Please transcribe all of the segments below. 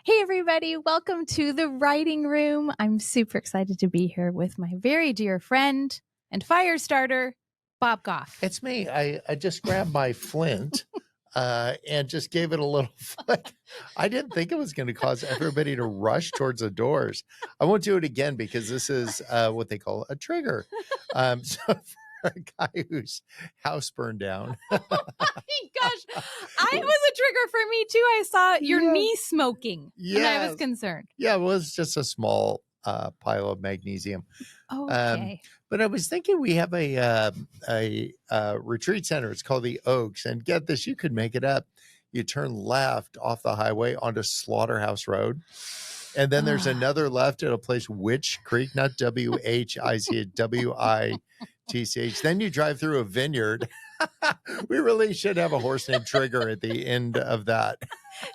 Hey, everybody. Welcome to the writing room. I'm super excited to be here with my very dear friend and fire starter, Bob Goff. It's me. I just grabbed my flint and just gave it a little flick. I didn't think it was going to cause everybody to rush towards the doors. I won't do it again because this is what they call a trigger. So for a guy whose house burned down. Oh my gosh. It was a trigger for me too. I saw your knee smoking and I was concerned. Yeah, it was just a small pile of magnesium. Okay. But I was thinking we have a retreat center. It's called the Oaks. And get this, you could make it up. You turn left off the highway onto Slaughterhouse Road. And then there's another left at a place, Witch Creek, not W-H-I-C, W-I-T-C-H. Then you drive through a vineyard. We really should have a horse named Trigger at the end of that.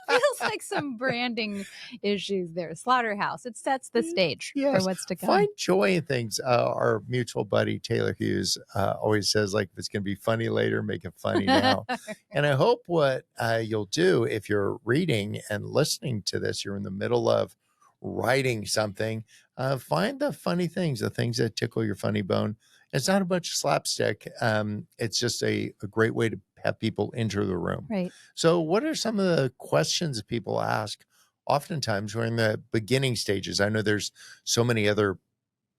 Feels like some branding issues there. Slaughterhouse. It sets the stage for what's to come. Find joy in things. Our mutual buddy, Taylor Hughes, always says, like, if it's going to be funny later, make it funny now. And I hope what you'll do if you're reading and listening to this, you're in the middle of writing something, find the funny things, the things that tickle your funny bone. It's not a bunch of slapstick. It's just a great way to have people enter the room. Right. So what are some of the questions that people ask oftentimes we're in the beginning stages? I know there's so many other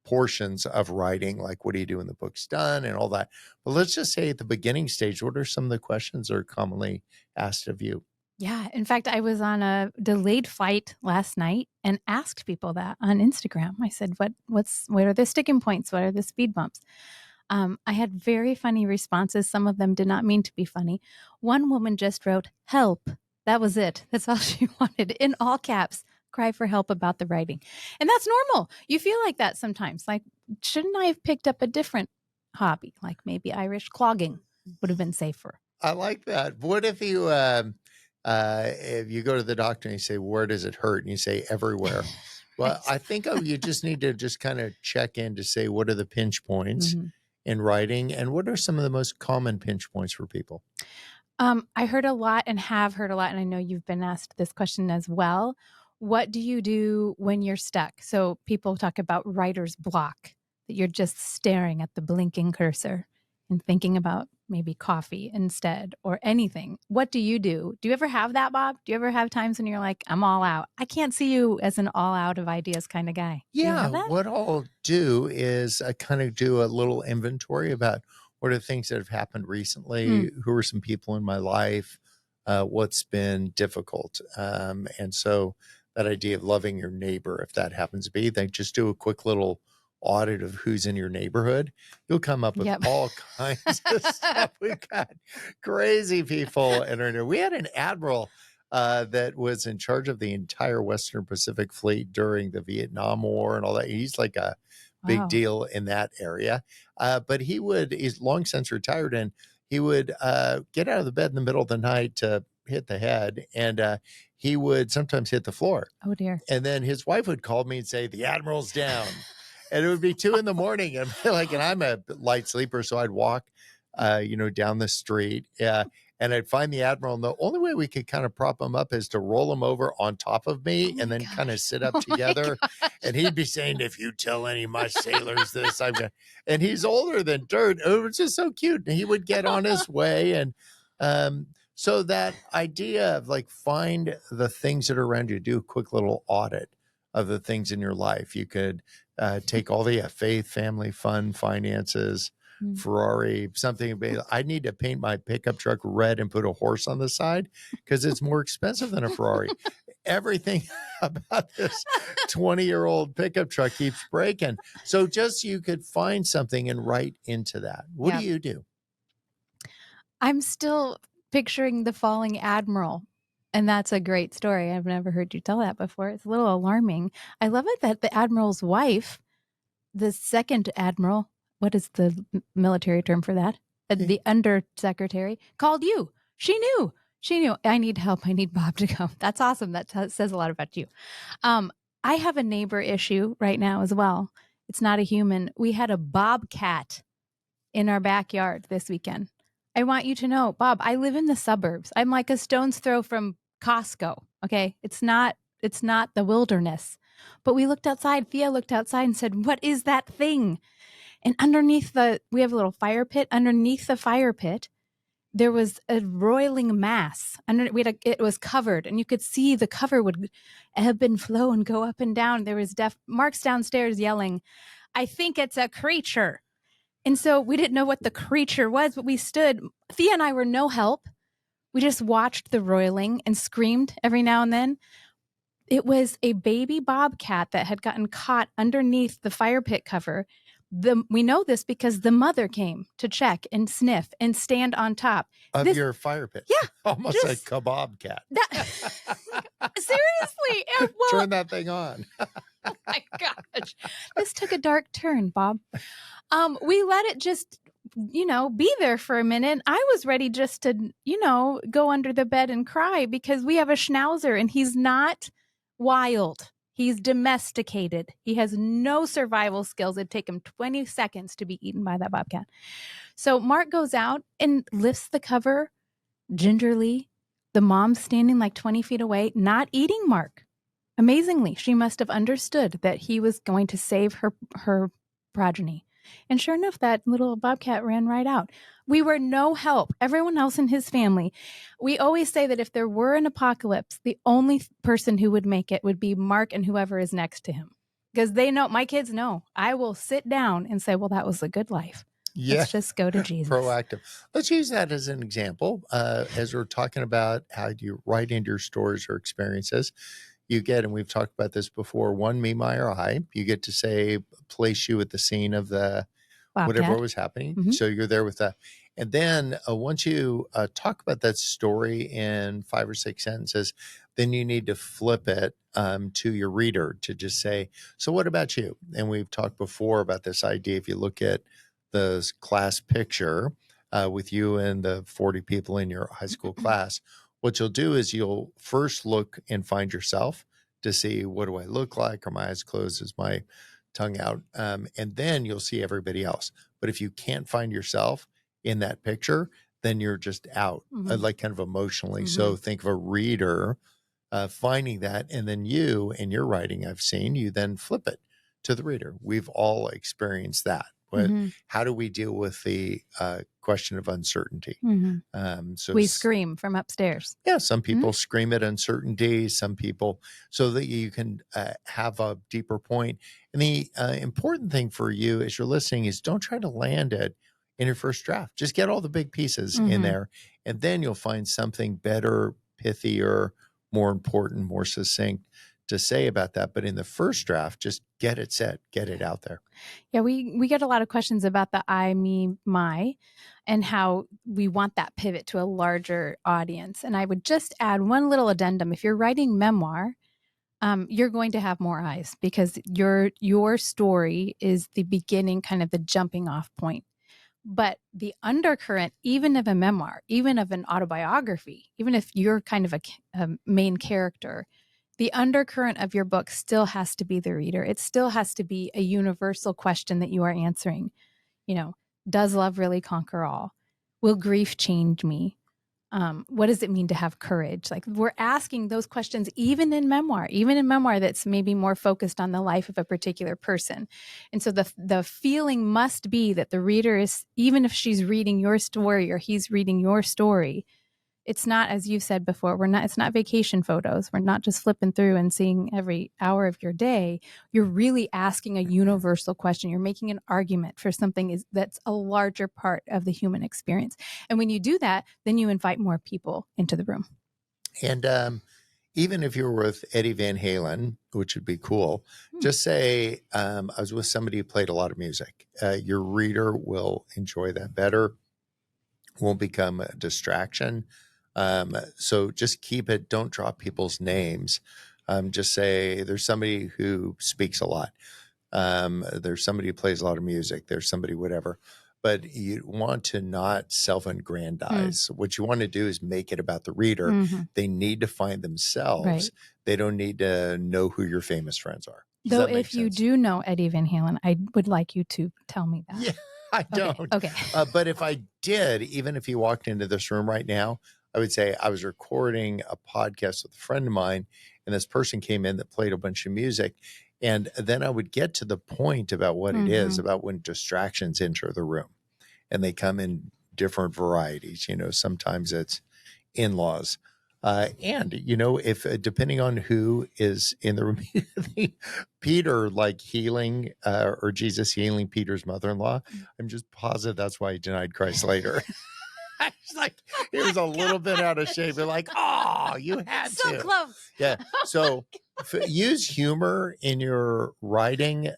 portions of writing, like what do you do when the book's done and all that. But let's just say at the beginning stage, what are some of the questions that are commonly asked of you? Yeah. In fact, I was on a delayed flight last night and asked people that on Instagram. I said, what are the sticking points? What are the speed bumps? I had very funny responses. Some of them did not mean to be funny. One woman just wrote, "Help." That was it. That's all she wanted, in all caps. Cry for help about the writing. And that's normal. You feel like that sometimes. Like, shouldn't I have picked up a different hobby? Like maybe Irish clogging would have been safer. I like that. What if you go to the doctor and you say, where does it hurt? And you say, everywhere. Well, I think you just need to just kind of check in to say, what are the pinch points in writing? And what are some of the most common pinch points for people? I heard a lot and have heard a lot, and I know you've been asked this question as well. What do you do when you're stuck? So people talk about writer's block, that you're just staring at the blinking cursor and thinking about maybe coffee instead or anything. What do you do? Do you ever have that, Bob? Do you ever have times when you're like, I'm all out? I can't see you as an all out of ideas kind of guy. Yeah. What I'll do is I kind of do a little inventory about what are the things that have happened recently? Who are some people in my life? What's been difficult? And so that idea of loving your neighbor, if that happens to be, then just do a quick little audit of who's in your neighborhood. You'll come up with all kinds of stuff. We've got crazy people in our neighborhood. We had an Admiral that was in charge of the entire Western Pacific Fleet during the Vietnam War and all that. He's like a big deal in that area. But he's long since retired, and he would get out of the bed in the middle of the night to hit the head, and he would sometimes hit the floor. Oh, dear. And then his wife would call me and say, the Admiral's down. And it would be 2 a.m. And I'm a light sleeper, so I'd walk, down the street, and I'd find the Admiral. And the only way we could kind of prop him up is to roll him over on top of me and then kind of sit up together. And he'd be saying, if you tell any of my sailors this, I'm going to. And he's older than dirt. It was just so cute. And he would get on his way. And so that idea of like, find the things that are around you, do a quick little audit of the things in your life. You could take all the faith, family, fun, finances, Ferrari, something. I need to paint my pickup truck red and put a horse on the side because it's more expensive than a Ferrari. Everything about this 20-year-old pickup truck keeps breaking. So just you could find something and write into that. What do you do? I'm still picturing the falling Admiral. And that's a great story. I've never heard you tell that before. It's a little alarming. I love it that the Admiral's wife, the second Admiral, what is the military term for that? The undersecretary, called you. She knew. I need help. I need Bob to come. That's awesome. That says a lot about you. I have a neighbor issue right now as well. It's not a human. We had a bobcat in our backyard this weekend. I want you to know, Bob, I live in the suburbs. I'm like a stone's throw from Costco. Okay. It's not it's not the wilderness. But we looked outside. Thea looked outside and said, "What is that thing?" And we have a little fire pit. Underneath the fire pit, there was a roiling mass. It was covered, and you could see the cover would ebb and flow and go up and down. There was Mark's downstairs yelling, "I think it's a creature." And so we didn't know what the creature was, but we stood. Thea and I were no help. We just watched the roiling and screamed every now and then. It was a baby bobcat that had gotten caught underneath the fire pit cover. We know this because the mother came to check and sniff and stand on top of your fire pit. Yeah, almost like kebab cat. Seriously, turn that thing on. Oh my gosh, this took a dark turn, Bob. We let it just, be there for a minute. I was ready just to, go under the bed and cry because we have a schnauzer and he's not wild. He's domesticated. He has no survival skills. It'd take him 20 seconds to be eaten by that bobcat. So Mark goes out and lifts the cover gingerly. The mom's standing like 20 feet away, not eating Mark. Amazingly, she must have understood that he was going to save her progeny. And sure enough, that little bobcat ran right out. We were no help. Everyone else in his family. We always say that if there were an apocalypse, the only person who would make it would be Mark and whoever is next to him. Because they know, my kids know, I will sit down and say, well, that was a good life. Yeah. Let's just go to Jesus. Proactive. Let's use that as an example. As we're talking about how you write into your stories or experiences, you get, and we've talked about this before, one, me, my, or I. You get to say, place you at the scene of the whatever was happening. Mm-hmm. So you're there with that. And then once you talk about that story in 5 or 6 sentences, then you need to flip it to your reader to just say, so what about you? And we've talked before about this idea. If you look at the class picture with you and the 40 people in your high school class, what you'll do is you'll first look and find yourself to see, what do I look like? Are my eyes closed? Is my tongue out? And then you'll see everybody else. But if you can't find yourself in that picture, then you're just out, like kind of emotionally. Mm-hmm. So think of a reader finding that, and then you, in your writing, I've seen you then flip it to the reader. We've all experienced that. But how do we deal with the question of uncertainty? So we scream from upstairs. Yeah, some people scream at uncertainty, some people, so that you can have a deeper point. And the important thing for you as you're listening is don't try to land it in your first draft. Just get all the big pieces in there, and then you'll find something better, pithier, more important, more succinct to say about that. But in the first draft, just get it set, get it out there. Yeah, we get a lot of questions about the I, me, my, and how we want that pivot to a larger audience. And I would just add one little addendum. If you're writing memoir, you're going to have more eyes because your story is the beginning, kind of the jumping off point. But the undercurrent, even of a memoir, even of an autobiography, even if you're kind of a main character, the undercurrent of your book still has to be the reader. It still has to be a universal question that you are answering. Does love really conquer all? Will grief change me? What does it mean to have courage? Like, we're asking those questions even in memoir that's maybe more focused on the life of a particular person. And so the feeling must be that the reader is, even if she's reading your story or he's reading your story, it's not, as you've said before, it's not vacation photos. We're not just flipping through and seeing every hour of your day. You're really asking a universal question. You're making an argument for something that's a larger part of the human experience. And when you do that, then you invite more people into the room. And even if you were with Eddie Van Halen, which would be cool, just say, I was with somebody who played a lot of music. Your reader will enjoy that better, won't become a distraction. So just keep it, don't drop people's names. Just say there's somebody who speaks a lot. There's somebody who plays a lot of music. There's somebody, whatever. But you want to not self-aggrandize. What you want to do is make it about the reader. They need to find themselves. Right. They don't need to know who your famous friends are. Though if you do know Eddie Van Halen, I would like you to tell me that. Yeah, I don't. Okay. But if I did, even if you walked into this room right now, I would say I was recording a podcast with a friend of mine, and this person came in that played a bunch of music. And then I would get to the point about what it is, about when distractions enter the room, and they come in different varieties. Sometimes it's in-laws. And if depending on who is in the room, Peter like healing or Jesus healing Peter's mother-in-law, I'm just positive that's why he denied Christ later. It's like he was a little bit out of shape, but like, oh, you had So to. close. Yeah. So use humor in your writing,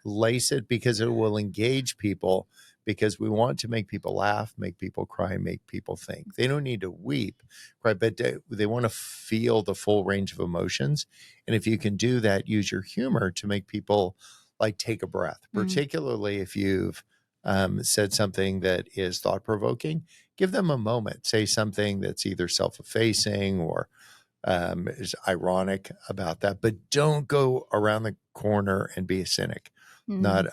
lace it because it will engage people, because we want to make people laugh, make people cry, make people think. They don't need to weep, right? But they want to feel the full range of emotions. And if you can do that, use your humor to make people like take a breath, particularly if you've said something that is thought provoking. Give them a moment. Say something that's either self-effacing or is ironic about that, but don't go around the corner and be a cynic. Not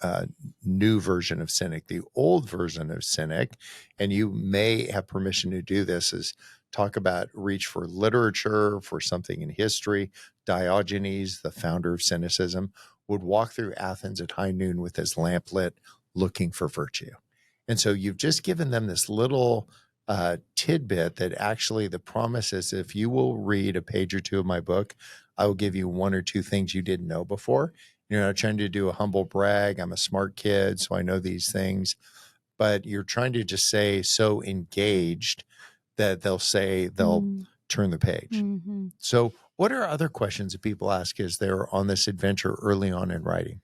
a new version of cynic, the old version of cynic. And you may have permission to do this, is talk about reach for literature, for something in history. Diogenes, the founder of cynicism, would walk through Athens at high noon with his lamp lit, looking for virtue. And so you've just given them this little tidbit that actually the promise is, if you will read a page or two of my book, I will give you one or two things you didn't know before. You're not trying to do a humble brag. I'm a smart kid, so I know these things. But you're trying to just say so engaged that they'll turn the page. So what are other questions that people ask as they're on this adventure early on in writing?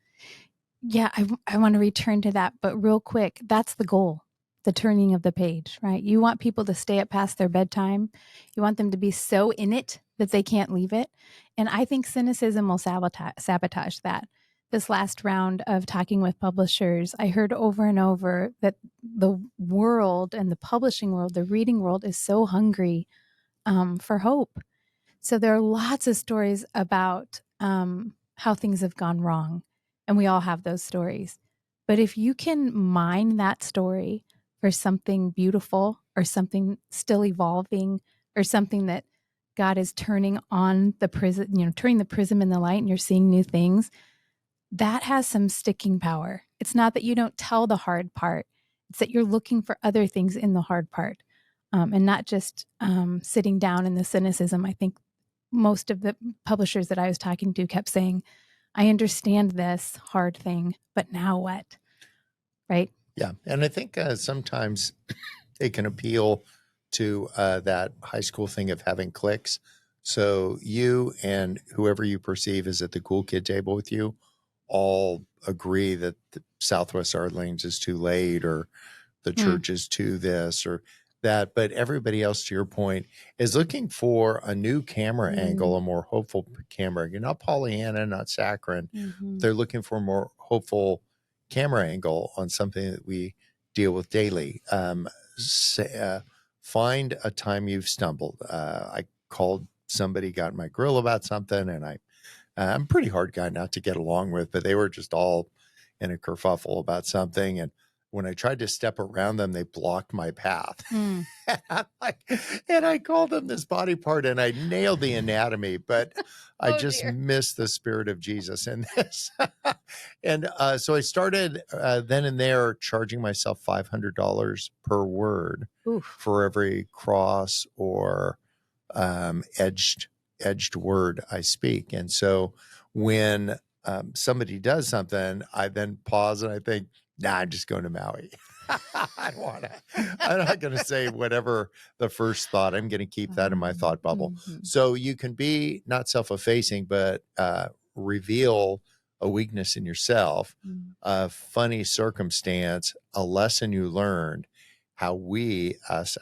Yeah, I want to return to that, but real quick, that's the goal, the turning of the page, right? You want people to stay up past their bedtime. You want them to be so in it that they can't leave it. And I think cynicism will sabotage that. This last round of talking with publishers, I heard over and over that the world and the publishing world, the reading world, is so hungry for hope. So there are lots of stories about how things have gone wrong, and we all have those stories. But if you can mine that story for something beautiful or something still evolving or something that God is turning on the prism, turning the prism in the light and you're seeing new things, that has some sticking power. It's not that you don't tell the hard part, it's that you're looking for other things in the hard part. And not just sitting down in the cynicism. I think most of the publishers that I was talking to kept saying, I understand this hard thing, but now what? Right? Yeah. And I think sometimes it can appeal to that high school thing of having cliques. So you and whoever you perceive is at the cool kid table with you all agree that the Southwest Arlington is too late, or the church is too this or that. But everybody else, to your point, is looking for a new camera angle, a more hopeful camera. You're not Pollyanna, not saccharine. They're looking for a more hopeful camera angle on something that we deal with daily. Find a time you've stumbled. I called somebody, got in my grill about something, and I'm a pretty hard guy not to get along with, but they were just all in a kerfuffle about something. And when I tried to step around them, they blocked my path. And I called them this body part, and I nailed the anatomy, but I just missed the spirit of Jesus in this. And so I started then and there charging myself $500 per word for every cross or edged word I speak. And so when somebody does something, I then pause and I think, nah, I'm just going to Maui. I don't want to. I'm not going to say whatever the first thought. I'm going to keep that in my thought bubble. So you can be not self-effacing, but reveal a weakness in yourself, a funny circumstance, a lesson you learned, how that's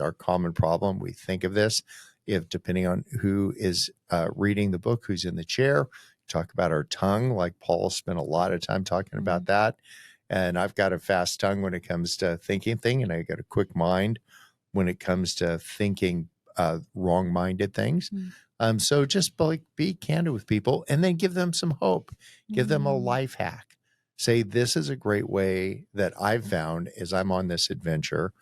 our common problem. We think of this, if depending on who is reading the book, who's in the chair, talk about our tongue, like Paul spent a lot of time talking about that. And I've got a fast tongue when it comes to thinking thing, and I got a quick mind when it comes to thinking wrong-minded things. So just be candid with people, and then give them some hope. Give them a life hack. Say, this is a great way that I've found as I'm on this adventure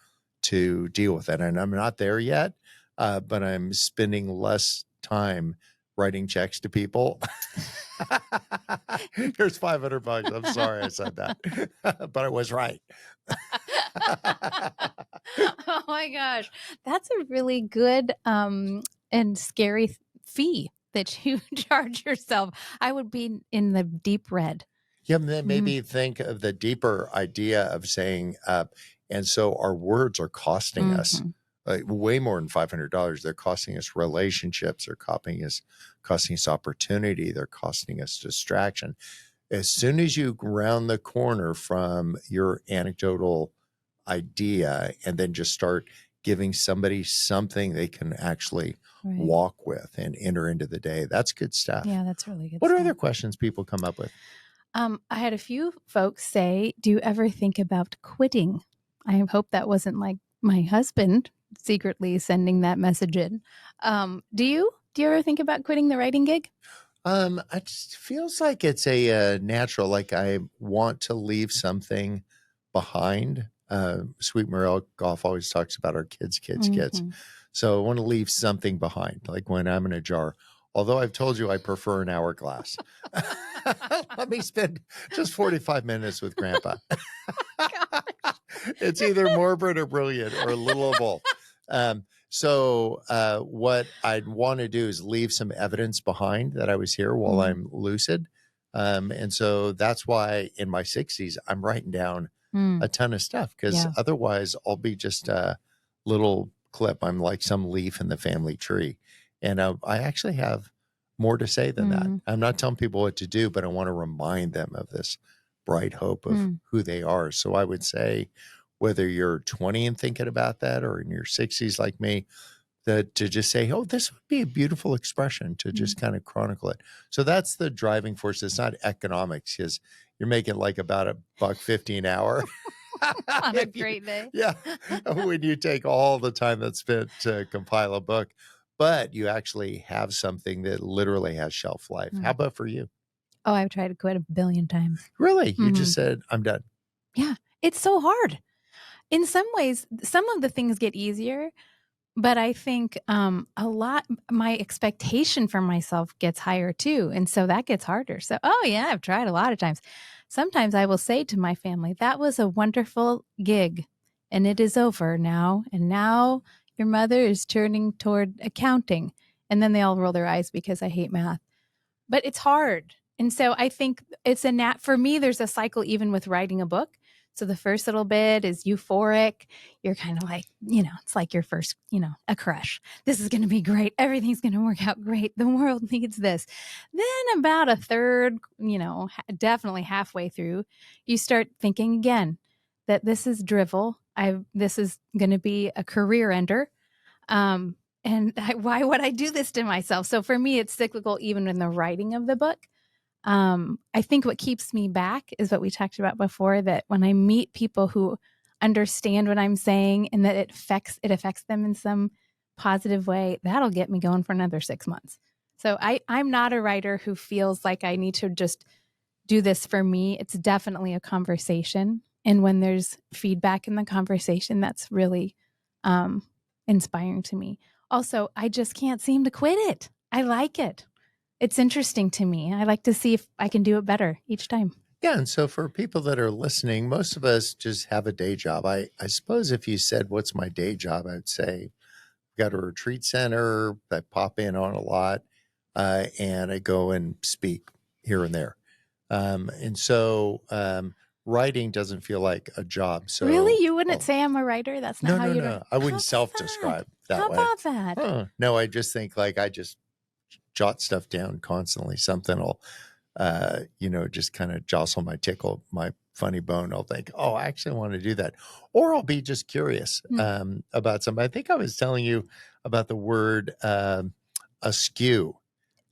to deal with it. And I'm not there yet, but I'm spending less time writing checks to people. Here's $500. I'm sorry I said that, but I was right. Oh my gosh. That's a really good and scary fee that you charge yourself. I would be in the deep red. Yeah, then maybe think of the deeper idea of saying, and so our words are costing us way more than $500. They're costing us relationships. They're costing us opportunity. They're costing us distraction. As soon as you round the corner from your anecdotal idea and then just start giving somebody something they can actually walk with and enter into the day, that's good stuff. Yeah, that's really good What stuff. are other questions people come up with? I had a few folks say, do you ever think about quitting? I hope that wasn't like my husband secretly sending that message in. Do you ever think about quitting the writing gig? It just feels like it's a natural, like I want to leave something behind. Sweet Morel Goff always talks about our kids. So I want to leave something behind, like when I'm in a jar. Although I've told you I prefer an hourglass. Let me spend just 45 minutes with Grandpa. It's either morbid or brilliant or a little of both. So what I'd want to do is leave some evidence behind that I was here while I'm lucid. And so that's why in my 60s, I'm writing down a ton of stuff, because otherwise I'll be just a little clip. I'm like some leaf in the family tree. And I actually have more to say than that. I'm not telling people what to do, but I want to remind them of this bright hope of who they are. So I would say, whether you're 20 and thinking about that, or in your 60s like me, that to just say, oh, this would be a beautiful expression to just kind of chronicle it. So that's the driving force. It's not economics, because you're making like about $1.50 an hour. On a great day. Yeah. When you take all the time that's spent to compile a book, but you actually have something that literally has shelf life. How about for you? Oh, I've tried to quit a billion times. Really? You just said, I'm done. Yeah. It's so hard. In some ways, some of the things get easier, but I think a lot, my expectation for myself gets higher too. And so that gets harder. So, oh yeah, I've tried a lot of times. Sometimes I will say to my family, that was a wonderful gig and it is over now. And now your mother is turning toward accounting. And then they all roll their eyes because I hate math. But it's hard. And so I think it's for me, there's a cycle even with writing a book. So the first little bit is euphoric. You're kind of like, it's like your first, a crush. This is going to be great. Everything's going to work out great. The world needs this. Then about a third, definitely halfway through, you start thinking again that this is drivel. This is going to be a career ender. Why would I do this to myself? So for me, it's cyclical, even in the writing of the book. I think what keeps me back is what we talked about before, that when I meet people who understand what I'm saying and that it affects them in some positive way, that'll get me going for another 6 months. So I'm not a writer who feels like I need to just do this for me. It's definitely a conversation. And when there's feedback in the conversation, that's really inspiring to me. Also, I just can't seem to quit it. I like it. It's interesting to me. I like to see if I can do it better each time. Yeah. And so for people that are listening, most of us just have a day job. I suppose if you said, what's my day job? I'd say, I've got a retreat center that I pop in on a lot, and I go and speak here and there. And so writing doesn't feel like a job. So really? You wouldn't say I'm a writer? That's not how you No. I wouldn't self-describe that How way. about that? No, I just think like I just jot stuff down constantly. Something will, just kind of tickle my funny bone. I'll think, oh, I actually want to do that. Or I'll be just curious about something. I think I was telling you about the word askew.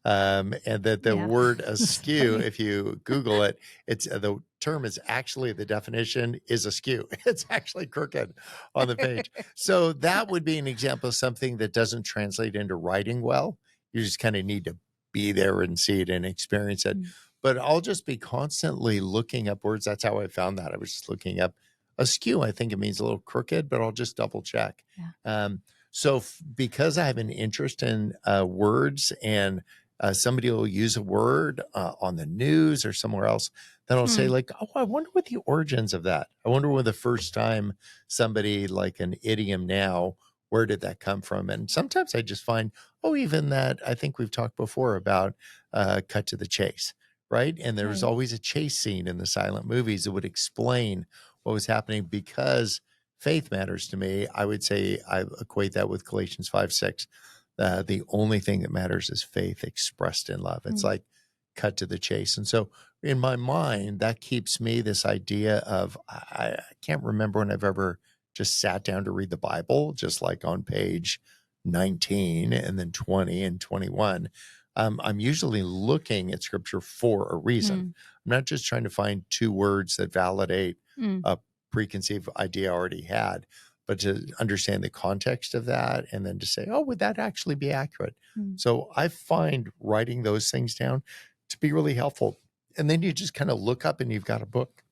And that the word askew, if you Google it, it's the term is actually, the definition is askew. It's actually crooked on the page. So that would be an example of something that doesn't translate into writing well. You just kind of need to be there and see it and experience it. But I'll just be constantly looking up words. That's how I found that. I was just looking up askew. I think it means a little crooked, but I'll just double check. So because I have an interest in words, and somebody will use a word on the news or somewhere else, then I'll say Hmm. like, oh, I wonder what the origins of that. I wonder when the first time somebody like an idiom now, where did that come from? And sometimes I just find, oh, even that, I think we've talked before about cut to the chase, right? And there was Right. always a chase scene in the silent movies that would explain what was happening. Because faith matters to me, I would say I equate that with Galatians 5:6. The only thing that matters is faith expressed in love. It's Mm. like cut to the chase. And so in my mind, that keeps me this idea of I can't remember when I've ever just sat down to read the Bible, just like on page 19 and then 20 and 21. I'm usually looking at scripture for a reason. Mm. I'm not just trying to find two words that validate Mm. a preconceived idea I already had, but to understand the context of that and then to say, oh, would that actually be accurate? Mm. So I find writing those things down to be really helpful. And then you just kind of look up and you've got a book.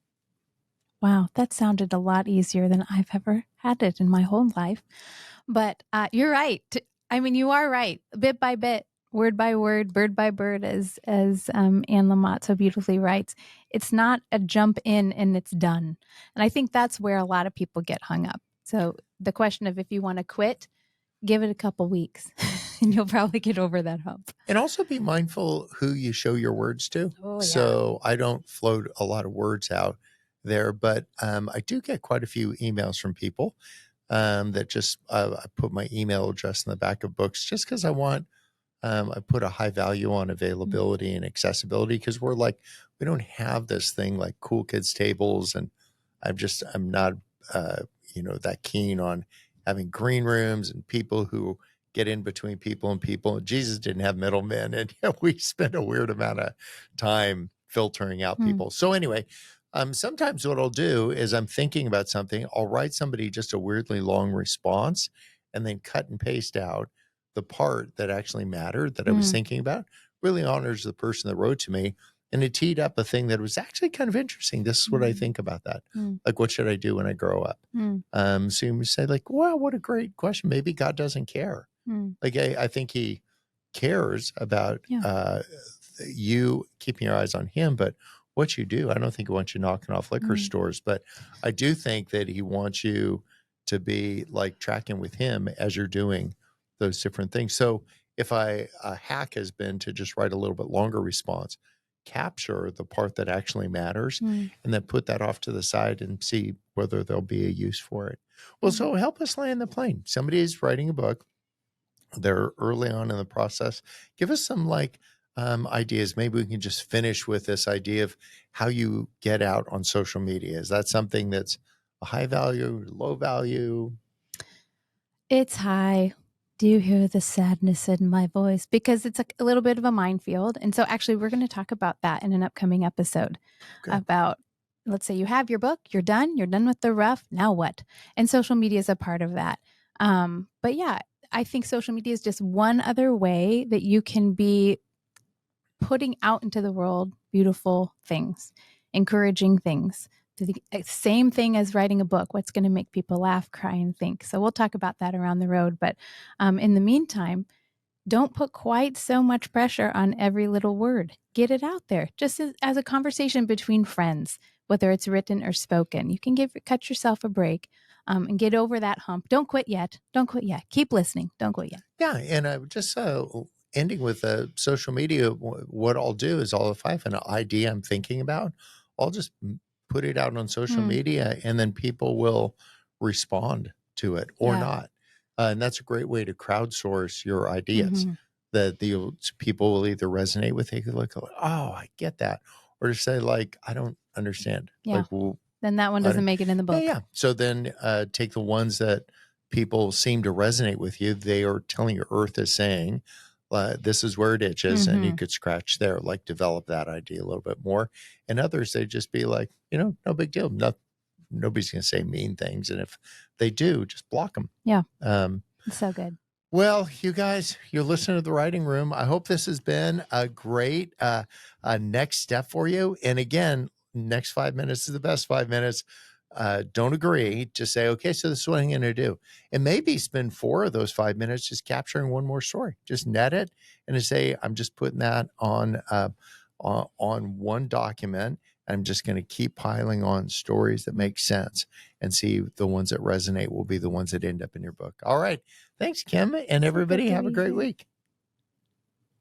Wow, that sounded a lot easier than I've ever had it in my whole life. But you're right. I mean, you are right. Bit by bit, word by word, bird by bird, as Anne Lamott so beautifully writes. It's not a jump in and it's done. And I think that's where a lot of people get hung up. So the question of if you want to quit, give it a couple weeks, and you'll probably get over that hump. And also be mindful who you show your words to. Oh yeah. So I don't float a lot of words out there, but I do get quite a few emails from people that just I put my email address in the back of books just because I put a high value on Mm. availability and accessibility, because we don't have this thing like cool kids tables. And I'm not, uh, that keen on having green rooms and people who get in between people and people. Jesus didn't have middlemen. And we spend a weird amount of time filtering out Mm. people. So anyway, sometimes what I'll do is I'm thinking about something. I'll write somebody just a weirdly long response and then cut and paste out the part that actually mattered that I was Mm. thinking about. Really honors the person that wrote to me. And it teed up a thing that was actually kind of interesting. This is what I Mm. think about that. Mm. Like, what should I do when I grow up? Mm. So you say, like, wow, what a great question. Maybe God doesn't care. Mm. Like, I think he cares about Yeah. you keeping your eyes on him, but what you do, I don't think he wants you knocking off liquor Mm. stores, but I do think that he wants you to be like tracking with him as you're doing those different things. So if a hack has been to just write a little bit longer response, capture the part that actually matters, Mm. and then put that off to the side and see whether there'll be a use for it. Well, Mm. so help us land the plane. Somebody is writing a book. They're early on in the process. Give us some ideas. Maybe we can just finish with this idea of how you get out on social media. Is that something that's a high value, low value? It's high. Do you hear the sadness in my voice? Because it's a little bit of a minefield. And so, actually, we're going to talk about that in an upcoming episode Okay. about, let's say you have your book, you're done with the rough. Now what? And social media is a part of that. But yeah, I think social media is just one other way that you can be putting out into the world beautiful things, encouraging things. The same thing as writing a book. What's going to make people laugh, cry, and think? So we'll talk about that around the road. But in the meantime, don't put quite so much pressure on every little word. Get it out there, just as a conversation between friends, whether it's written or spoken. You can cut yourself a break and get over that hump. Don't quit yet. Don't quit yet. Keep listening. Don't quit yet. Yeah. And I would just ending with social media, what I'll do is if I have an idea I'm thinking about, I'll just put it out on social Hmm. media, and then people will respond to it or Yeah. not. And that's a great way to crowdsource your ideas. Mm-hmm. That the people will either resonate with it, like, oh, I get that, or to say like, I don't understand. Yeah. Like, well, Then that one I doesn't don't, make it in the yeah, book. yeah. So then take the ones that people seem to resonate with you. They are telling you Earth is saying, this is where it itches, and you Mm-hmm. could scratch there, like develop that idea a little bit more. And others, they just be like, no big deal. Nobody's going to say mean things. And if they do, just block them. Yeah. Um, It's so good. well, you guys, you're listening to the writing room. I hope this has been a great next step for you. And again, next 5 minutes is the best 5 minutes. don't agree, just say, okay, so this is what I'm going to do. And maybe spend 4 of those 5 minutes just capturing one more story. Just net it and just say, I'm just putting that on one document. I'm just going to keep piling on stories that make sense and see the ones that resonate will be the ones that end up in your book. All right. Thanks, Kim. And Super everybody have a great breezy. week.